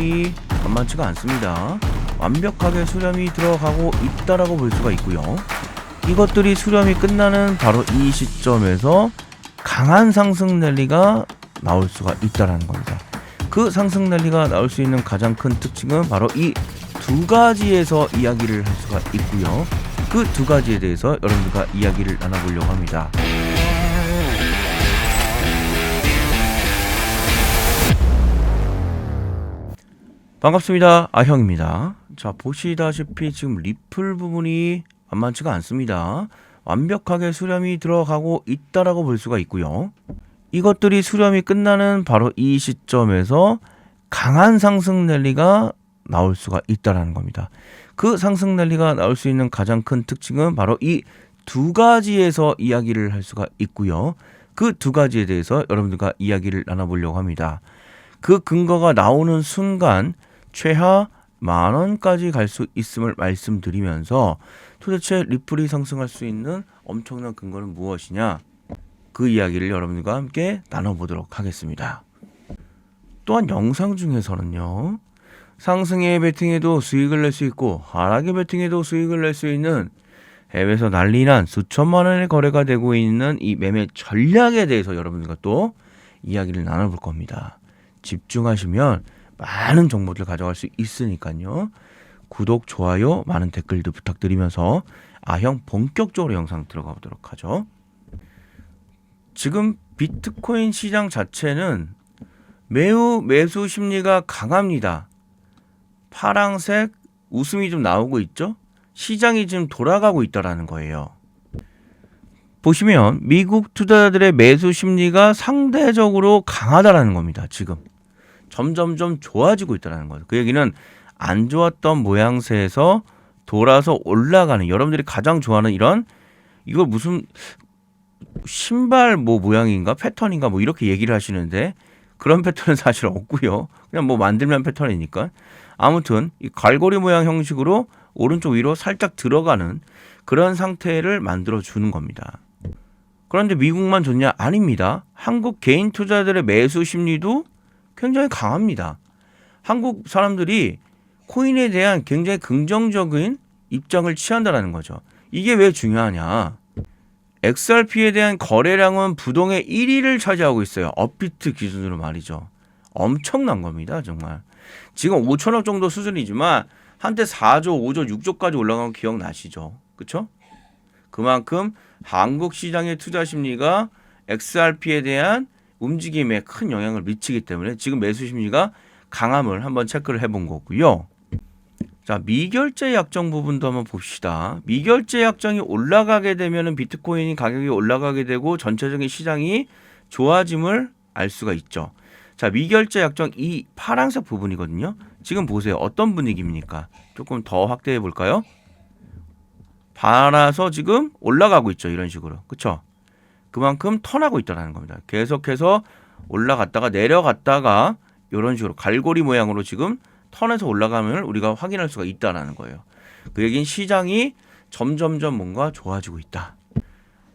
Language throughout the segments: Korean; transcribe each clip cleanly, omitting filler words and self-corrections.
부분이 만만치가 않습니다. 완벽하게 수렴이 들어가고 있다라고 볼 수가 있고요. 이것들이 수렴이 끝나는 바로 이 시점에서 강한 상승 랠리가 나올 수가 있다라는 겁니다. 그 상승 랠리가 나올 수 있는 가장 큰 특징은 바로 이 두 가지에서 이야기를 할 수가 있고요. 그 두 가지에 대해서 여러분들과 이야기를 나눠보려고 합니다. 반갑습니다. 아형입니다. 자, 보시다시피 지금 리플 부분이 만만치가 않습니다. 완벽하게 수렴이 들어가고 있다라고 볼 수가 있고요. 이것들이 수렴이 끝나는 바로 이 시점에서 강한 상승 랠리가 나올 수가 있다라는 겁니다. 그 상승 랠리가 나올 수 있는 가장 큰 특징은 바로 이 두 가지에서 이야기를 할 수가 있고요. 그 두 가지에 대해서 여러분들과 이야기를 나눠보려고 합니다. 그 근거가 나오는 순간 최하 10,000원까지 갈 수 있음을 말씀드리면서 도대체 리플이 상승할 수 있는 엄청난 근거는 무엇이냐, 그 이야기를 여러분들과 함께 나눠보도록 하겠습니다. 또한 영상 중에서는요, 상승에 베팅해도 수익을 낼 수 있고 하락에 베팅해도 수익을 낼 수 있는 해외에서 난리난 수천만 원의 거래가 되고 있는 이 매매 전략에 대해서 여러분들과 또 이야기를 나눠볼 겁니다. 집중하시면 많은 정보들 가져갈 수 있으니까요. 구독, 좋아요, 많은 댓글도 부탁드리면서 아형 본격적으로 영상 들어가 보도록 하죠. 지금 비트코인 시장 자체는 매우 매수 심리가 강합니다. 파랑색 웃음이 좀 나오고 있죠? 시장이 지금 돌아가고 있다라는 거예요. 보시면 미국 투자자들의 매수 심리가 상대적으로 강하다라는 겁니다. 지금 점점점 좋아지고 있다는 거죠. 그 얘기는 안 좋았던 모양새에서 돌아서 올라가는, 여러분들이 가장 좋아하는 이런, 이거 무슨 신발 뭐 모양인가 패턴인가 뭐 이렇게 얘기를 하시는데 그런 패턴은 사실 없고요. 그냥 뭐 만들면 패턴이니까. 아무튼 이 갈고리 모양 형식으로 오른쪽 위로 살짝 들어가는 그런 상태를 만들어 주는 겁니다. 그런데 미국만 좋냐? 아닙니다. 한국 개인 투자자들의 매수 심리도 굉장히 강합니다. 한국 사람들이 코인에 대한 굉장히 긍정적인 입장을 취한다는 거죠. 이게 왜 중요하냐? XRP에 대한 거래량은 부동의 1위를 차지하고 있어요. 업비트 기준으로 말이죠. 엄청난 겁니다. 정말. 지금 5천억 정도 수준이지만 한때 4조, 5조, 6조까지 올라간 거 기억나시죠? 그렇죠? 그만큼 한국 시장의 투자 심리가 XRP에 대한 움직임에 큰 영향을 미치기 때문에 지금 매수 심리가 강함을 한번 체크를 해본 거고요. 자, 미결제 약정 부분도 한번 봅시다. 미결제 약정이 올라가게 되면 비트코인이 가격이 올라가게 되고 전체적인 시장이 좋아짐을 알 수가 있죠. 자, 미결제 약정 이 파란색 부분이거든요. 지금 보세요. 어떤 분위기입니까? 조금 더 확대해 볼까요? 팔아서 지금 올라가고 있죠. 이런 식으로. 그렇죠? 그만큼 턴하고 있다는 겁니다. 계속해서 올라갔다가 내려갔다가 이런 식으로 갈고리 모양으로 지금 턴에서 올라가면 우리가 확인할 수가 있다는 거예요. 그 얘기는 시장이 점점점 뭔가 좋아지고 있다.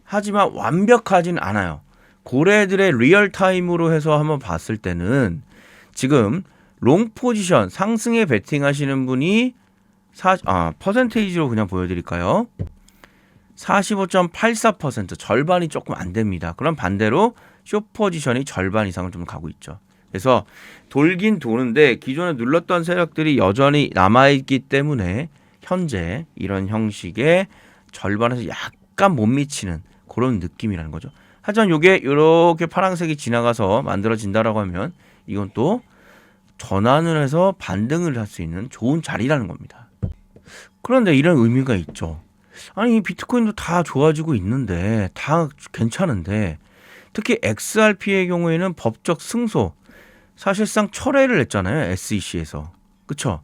하지만 완벽하진 않아요. 고래들의 리얼타임으로 해서 한번 봤을 때는 지금 롱 포지션 상승에 베팅하시는 분이 퍼센테이지로 그냥 보여드릴까요? 45.84%, 절반이 조금 안 됩니다. 그럼 반대로 숏 포지션이 절반 이상은 좀 가고 있죠. 그래서 돌긴 도는데 기존에 눌렀던 세력들이 여전히 남아있기 때문에 현재 이런 형식의 절반에서 약간 못 미치는 그런 느낌이라는 거죠. 하지만 이게 이렇게 파란색이 지나가서 만들어진다라고 하면 이건 또 전환을 해서 반등을 할 수 있는 좋은 자리라는 겁니다. 그런데 이런 의미가 있죠. 아니 비트코인도 다 좋아지고 있는데 다 괜찮은데 특히 XRP의 경우에는 법적 승소, 사실상 철회를 했잖아요. SEC에서. 그쵸?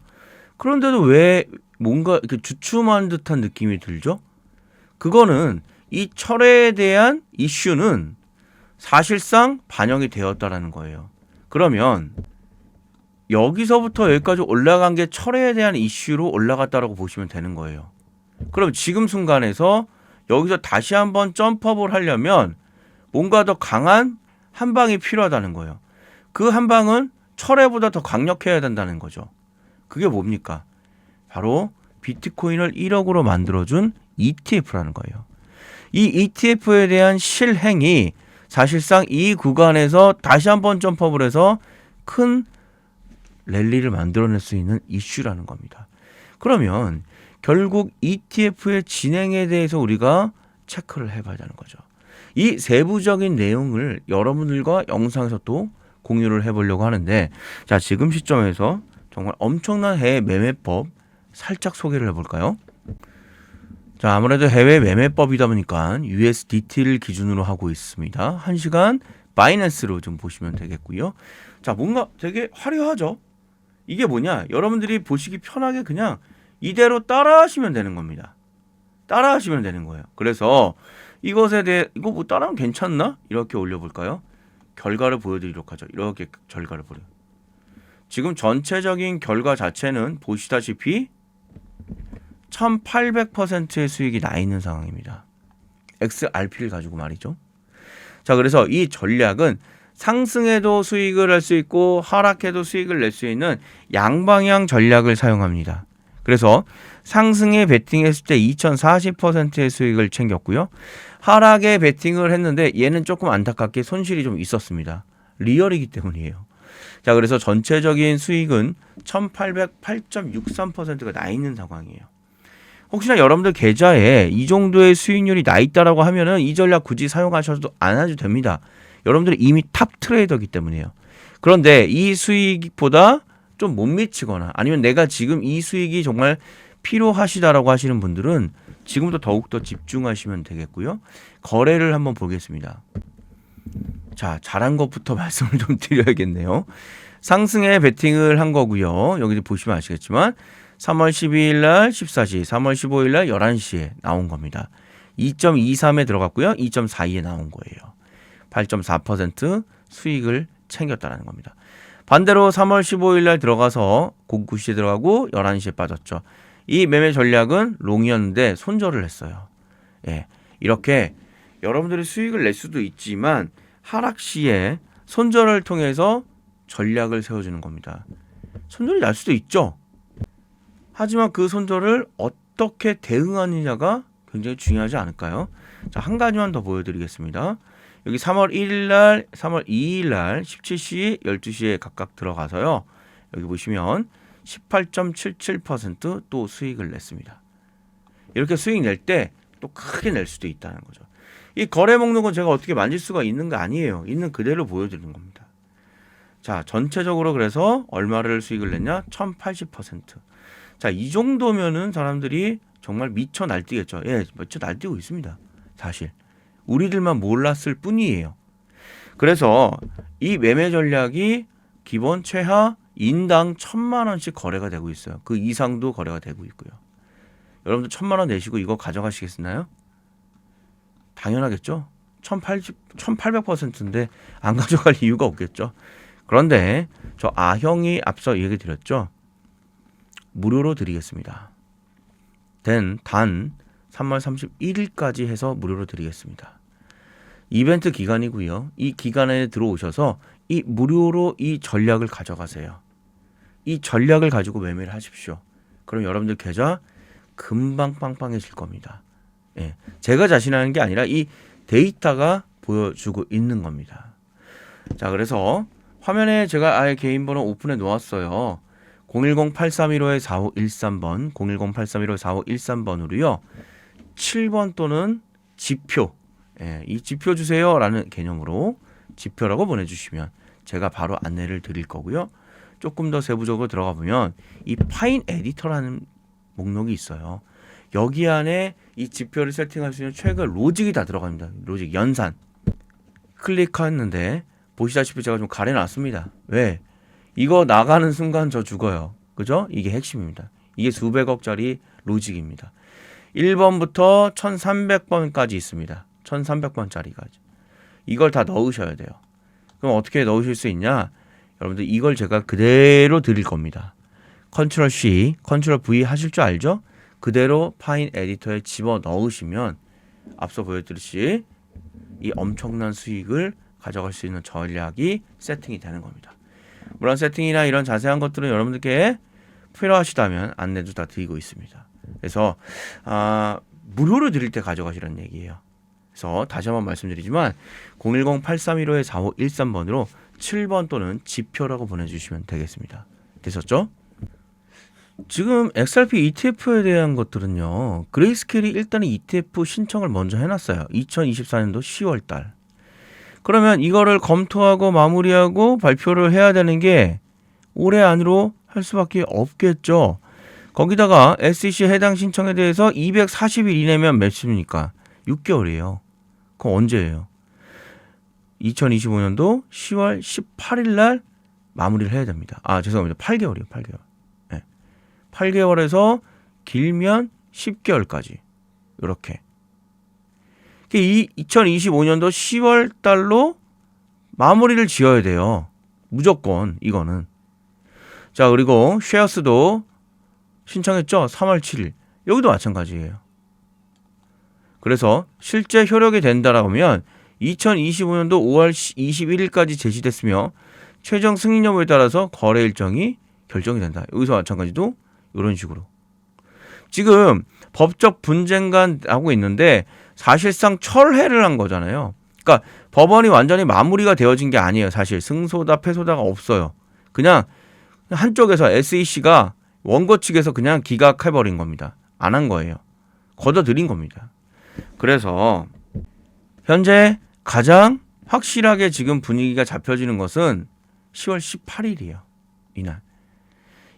그런데도 왜 뭔가 이렇게 주춤한 듯한 느낌이 들죠? 그거는 이 철회에 대한 이슈는 사실상 반영이 되었다라는 거예요. 그러면 여기서부터 여기까지 올라간 게 철회에 대한 이슈로 올라갔다라고 보시면 되는 거예요. 그럼 지금 순간에서 여기서 다시 한번 점프업을 하려면 뭔가 더 강한 한 방이 필요하다는 거예요. 그 한 방은 철회보다 더 강력해야 된다는 거죠. 그게 뭡니까? 바로 비트코인을 1억으로 만들어준 ETF라는 거예요. 이 ETF에 대한 실행이 사실상 이 구간에서 다시 한번 점프업을 해서 큰 랠리를 만들어낼 수 있는 이슈라는 겁니다. 그러면 결국 ETF의 진행에 대해서 우리가 체크를 해봐야 하는 거죠. 이 세부적인 내용을 여러분들과 영상에서 또 공유를 해보려고 하는데, 자, 지금 시점에서 정말 엄청난 해외 매매법 살짝 소개를 해볼까요? 자, 아무래도 해외 매매법이다 보니까 USDT를 기준으로 하고 있습니다. 1시간 바이낸스로 좀 보시면 되겠고요. 자, 뭔가 되게 화려하죠? 이게 뭐냐? 여러분들이 보시기 편하게 그냥 이대로 따라하시면 되는 겁니다. 따라하시면 되는 거예요. 그래서 이것에 대해 이거 뭐 따라하면 괜찮나? 이렇게 올려볼까요? 결과를 보여드리도록 하죠. 이렇게 결과를 보여. 지금 전체적인 결과 자체는 보시다시피 1800%의 수익이 나 있는 상황입니다. XRP를 가지고 말이죠. 자, 그래서 이 전략은 상승해도 수익을 할 수 있고 하락해도 수익을 낼 수 있는 양방향 전략을 사용합니다. 그래서 상승에 베팅했을 때 2040%의 수익을 챙겼고요. 하락에 베팅을 했는데 얘는 조금 안타깝게 손실이 좀 있었습니다. 리얼이기 때문이에요. 자, 그래서 전체적인 수익은 1808.63%가 나 있는 상황이에요. 혹시나 여러분들 계좌에 이 정도의 수익률이 나 있다라고 하면은 이 전략 굳이 사용하셔도 안 하셔도 됩니다. 여러분들이 이미 탑 트레이더이기 때문이에요. 그런데 이 수익보다 좀 못 미치거나 아니면 내가 지금 이 수익이 정말 필요하시다라고 하시는 분들은 지금부터 더욱더 집중하시면 되겠고요. 거래를 한번 보겠습니다. 자, 잘한 것부터 말씀을 좀 드려야겠네요. 상승에 베팅을 한 거고요. 여기 보시면 아시겠지만 3월 12일 날 14시, 3월 15일 날 11시에 나온 겁니다. 2.23에 들어갔고요. 2.42에 나온 거예요. 8.4% 수익을 챙겼다는 겁니다. 반대로 3월 15일 날 들어가서 9시에 들어가고 11시에 빠졌죠. 이 매매 전략은 롱이었는데 손절을 했어요. 예, 이렇게 여러분들이 수익을 낼 수도 있지만 하락 시에 손절을 통해서 전략을 세워주는 겁니다. 손절이 날 수도 있죠. 하지만 그 손절을 어떻게 대응하느냐가 굉장히 중요하지 않을까요? 자, 한 가지만 더 보여드리겠습니다. 여기 3월 1일 날, 3월 2일 날 17시, 12시에 각각 들어가서요. 여기 보시면 18.77% 또 수익을 냈습니다. 이렇게 수익 낼 때 또 크게 낼 수도 있다는 거죠. 이 거래 목록은 제가 어떻게 만질 수가 있는 거 아니에요. 있는 그대로 보여드리는 겁니다. 자, 전체적으로 그래서 얼마를 수익을 냈냐? 1080%. 자, 이 정도면은 사람들이 정말 미쳐 날뛰겠죠. 예, 미쳐 날뛰고 있습니다. 사실. 우리들만 몰랐을 뿐이에요. 그래서 이 매매 전략이 기본 최하 인당 1000만 원씩 거래가 되고 있어요. 그 이상도 거래가 되고 있고요. 여러분들 1000만 원 내시고 이거 가져가시겠나요? 당연하겠죠. 1800%인데 안 가져갈 이유가 없겠죠. 그런데 저 아형이 앞서 얘기 드렸죠. 무료로 드리겠습니다. 단 3월 31일까지 해서 무료로 드리겠습니다. 이벤트 기간이고요. 이 기간에 들어오셔서 이 무료로 이 전략을 가져가세요. 이 전략을 가지고 매매를 하십시오. 그럼 여러분들 계좌 금방 빵빵해질 겁니다. 예, 제가 자신하는 게 아니라 이 데이터가 보여주고 있는 겁니다. 자, 그래서 화면에 제가 아예 개인 번호 오픈해 놓았어요. 010-8315-4513번, 010-8315-4513번으로요. 7번 또는 지표, 예, 이 지표 주세요 라는 개념으로 지표라고 보내주시면 제가 바로 안내를 드릴 거고요. 조금 더 세부적으로 들어가 보면 이 파인 에디터라는 목록이 있어요. 여기 안에 이 지표를 세팅할 수 있는 최근 로직이 다 들어갑니다. 로직 연산 클릭했는데 보시다시피 제가 좀 가려놨습니다. 왜? 이거 나가는 순간 저 죽어요. 그죠? 이게 핵심입니다. 이게 수백억짜리 로직입니다. 1번부터 1300번까지 있습니다. 1300번짜리까지. 이걸 다 넣으셔야 돼요. 그럼 어떻게 넣으실 수 있냐? 여러분들 이걸 제가 그대로 드릴 겁니다. 컨트롤 C, 컨트롤 V 하실 줄 알죠? 그대로 파인 에디터에 집어 넣으시면 앞서 보여드렸듯이 이 엄청난 수익을 가져갈 수 있는 전략이 세팅이 되는 겁니다. 물론 세팅이나 이런 자세한 것들은 여러분들께 필요하시다면 안내도 다 드리고 있습니다. 그래서 무료로 드릴 때 가져가시라는 얘기예요. 그래서 다시 한번 말씀드리지만 010-8315-4513번으로 7번 또는 지표라고 보내주시면 되겠습니다. 되셨죠? 지금 XRP ETF에 대한 것들은요. 그레이스케일이 일단은 ETF 신청을 먼저 해놨어요. 2024년도 10월달. 그러면 이거를 검토하고 마무리하고 발표를 해야 되는 게 올해 안으로 할 수밖에 없겠죠. 거기다가 SEC 해당 신청에 대해서 240일 이내면 몇십니까? 6개월이에요. 그럼 언제예요? 2025년도 10월 18일 날 마무리를 해야 됩니다. 죄송합니다. 8개월이에요. 8개월. 네. 8개월에서 길면 10개월까지. 이렇게. 이 2025년도 10월 달로 마무리를 지어야 돼요. 무조건 이거는. 자, 그리고 쉐어스도 신청했죠. 3월 7일. 여기도 마찬가지예요. 그래서 실제 효력이 된다라고 하면 2025년도 5월 21일까지 제시됐으며 최종 승인 여부에 따라서 거래 일정이 결정이 된다. 여기서 마찬가지도 이런 식으로. 지금 법적 분쟁간 하고 있는데 사실상 철회를 한 거잖아요. 그러니까 법원이 완전히 마무리가 되어진 게 아니에요. 사실 승소다 패소다가 없어요. 그냥 한쪽에서 SEC가 원고 측에서 그냥 기각해버린 겁니다. 안 한 거예요. 걷어들인 겁니다. 그래서 현재 가장 확실하게 지금 분위기가 잡혀지는 것은 10월 18일이에요.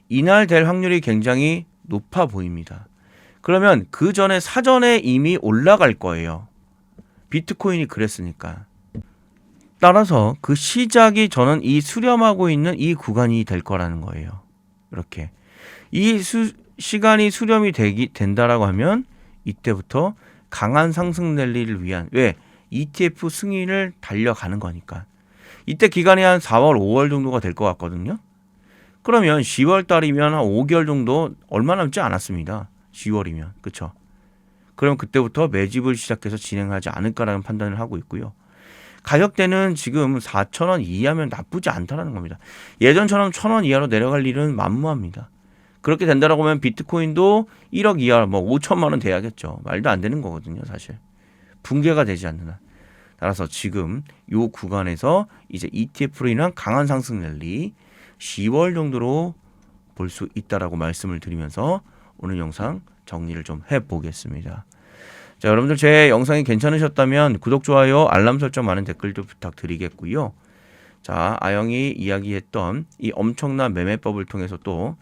이날 될 확률이 굉장히 높아 보입니다. 그러면 그 전에 사전에 이미 올라갈 거예요. 비트코인이 그랬으니까. 따라서 그 시작이 저는 이 수렴하고 있는 이 구간이 될 거라는 거예요. 이렇게. 이 시간이 수렴이 된다라고 하면 이때부터 강한 상승 랠리를 위한 ETF 승인을 달려가는 거니까. 이때 기간이 한 4월, 5월 정도가 될 것 같거든요. 그러면 10월 달이면 한 5개월 정도 얼마 남지 않았습니다. 10월이면. 그쵸? 그럼 그때부터 매집을 시작해서 진행하지 않을까라는 판단을 하고 있고요. 가격대는 지금 4,000원 이하면 나쁘지 않다는 겁니다. 예전처럼 1,000원 이하로 내려갈 일은 만무합니다. 그렇게 된다라고 하면 비트코인도 1억 이하, 5천만 원 돼야겠죠. 말도 안 되는 거거든요, 사실. 붕괴가 되지 않는 한. 따라서 지금 이 구간에서 이제 ETF로 인한 강한 상승 랠리 10월 정도로 볼 수 있다라고 말씀을 드리면서 오늘 영상 정리를 좀 해보겠습니다. 자, 여러분들 제 영상이 괜찮으셨다면 구독, 좋아요, 알람 설정, 많은 댓글도 부탁드리겠고요. 자, 아영이 이야기했던 이 엄청난 매매법을 통해서 또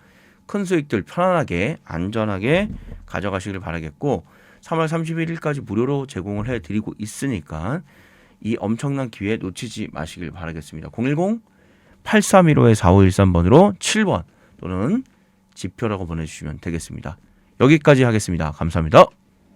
큰 수익들 편안하게 안전하게 가져가시길 바라겠고 3월 31일까지 무료로 제공을 해드리고 있으니까 이 엄청난 기회 놓치지 마시길 바라겠습니다. 010-8315-4513번으로 7번 또는 지표라고 보내주시면 되겠습니다. 여기까지 하겠습니다. 감사합니다.